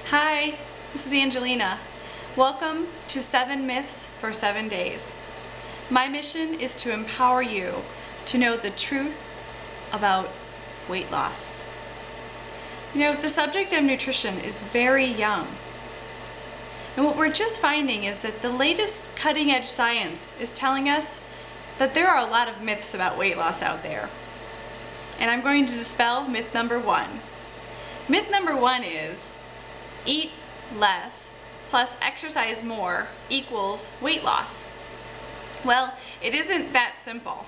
Hi, this is Angelina. Welcome to 7 Myths for 7 Days. My mission is to empower you to know the truth about weight loss. You know, the subject of nutrition is very young. And what we're just finding is that the latest cutting-edge science is telling us that there are a lot of myths about weight loss out there. And I'm going to dispel myth number 1. Myth number 1 is eat less plus exercise more equals weight loss. Well, it isn't that simple.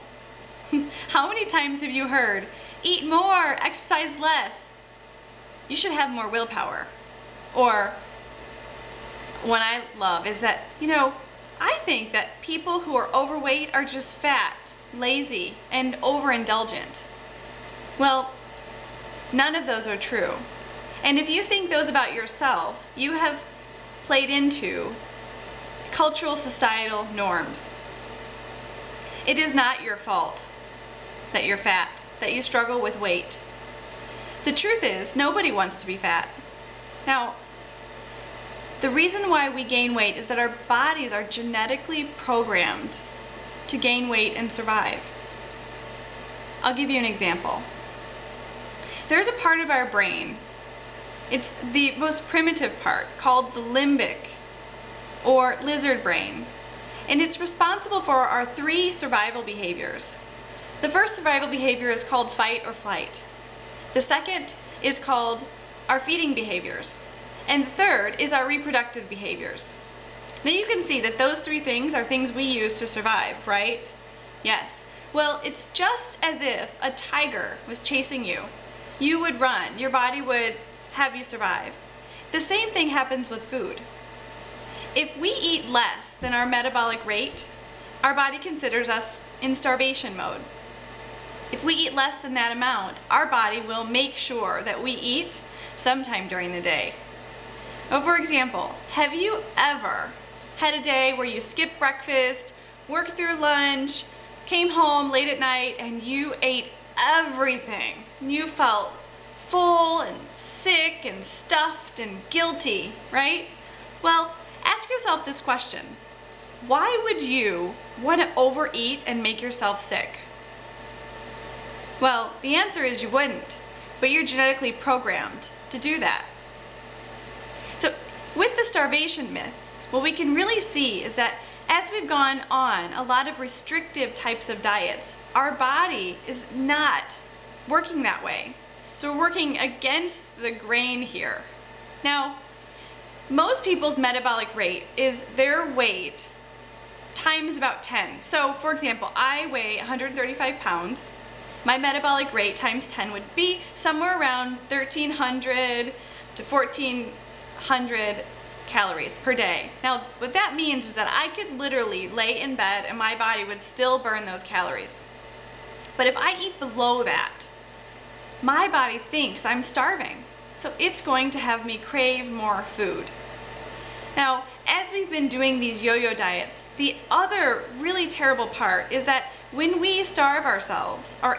How many times have you heard, eat more, exercise less? You should have more willpower. Or one I love is that, I think that people who are overweight are just fat, lazy, and overindulgent. Well, none of those are true. And if you think those about yourself, you have played into cultural societal norms. It is not your fault that you're fat, that you struggle with weight. The truth is, nobody wants to be fat. Now, the reason why we gain weight is that our bodies are genetically programmed to gain weight and survive. I'll give you an example. There's a part of our brain, it's the most primitive part, called the limbic or lizard brain, and it's responsible for our 3 survival behaviors. The first survival behavior is called fight or flight. The second is called our feeding behaviors. And the third is our reproductive behaviors. Now you can see that those 3 things are things we use to survive, right? Yes. Well, it's just as if a tiger was chasing you. You would run. Your body would have you survive. The same thing happens with food. If we eat less than our metabolic rate, our body considers us in starvation mode. If we eat less than that amount, our body will make sure that we eat sometime during the day. Now, for example, have you ever had a day where you skipped breakfast, worked through lunch, came home late at night, and you ate everything? You felt full and sick and stuffed and guilty, right? Well, ask yourself this question. Why would you want to overeat and make yourself sick? Well, the answer is you wouldn't, but you're genetically programmed to do that. So with the starvation myth, what we can really see is that as we've gone on a lot of restrictive types of diets, our body is not working that way. So we're working against the grain here. Now, most people's metabolic rate is their weight times about 10. So for example, I weigh 135 pounds. My metabolic rate times 10 would be somewhere around 1,300 to 1,400 calories per day. Now, what that means is that I could literally lay in bed and my body would still burn those calories. But if I eat below that, my body thinks I'm starving. So it's going to have me crave more food. Now, as we've been doing these yo-yo diets, the other really terrible part is that when we starve ourselves, or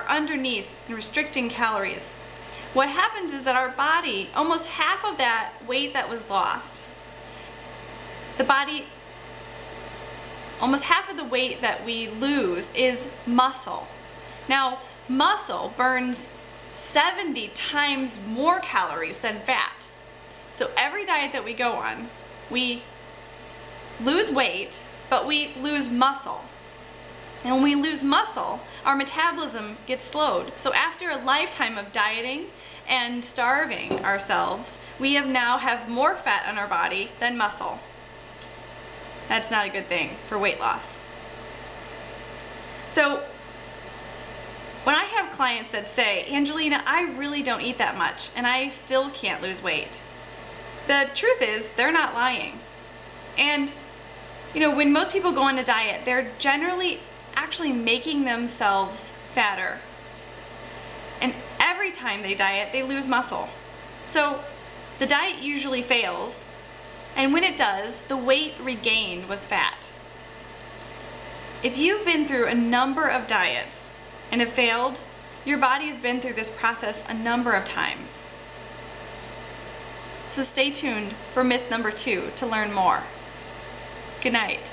underneath and restricting calories, what happens is that our body, almost half of that weight that was lost, almost half of the weight that we lose is muscle. Now, muscle burns 70 times more calories than fat. So every diet that we go on, we lose weight, but we lose muscle. And when we lose muscle, our metabolism gets slowed. So after a lifetime of dieting and starving ourselves, we now have more fat on our body than muscle. That's not a good thing for weight loss. So when I have clients that say, Angelina, I really don't eat that much and I still can't lose weight, the truth is they're not lying. And when most people go on a diet, they're generally actually making themselves fatter. And every time they diet, they lose muscle. So the diet usually fails, and when it does, the weight regained was fat. If you've been through a number of diets and have failed, your body has been through this process a number of times. So stay tuned for myth number 2 to learn more. Good night.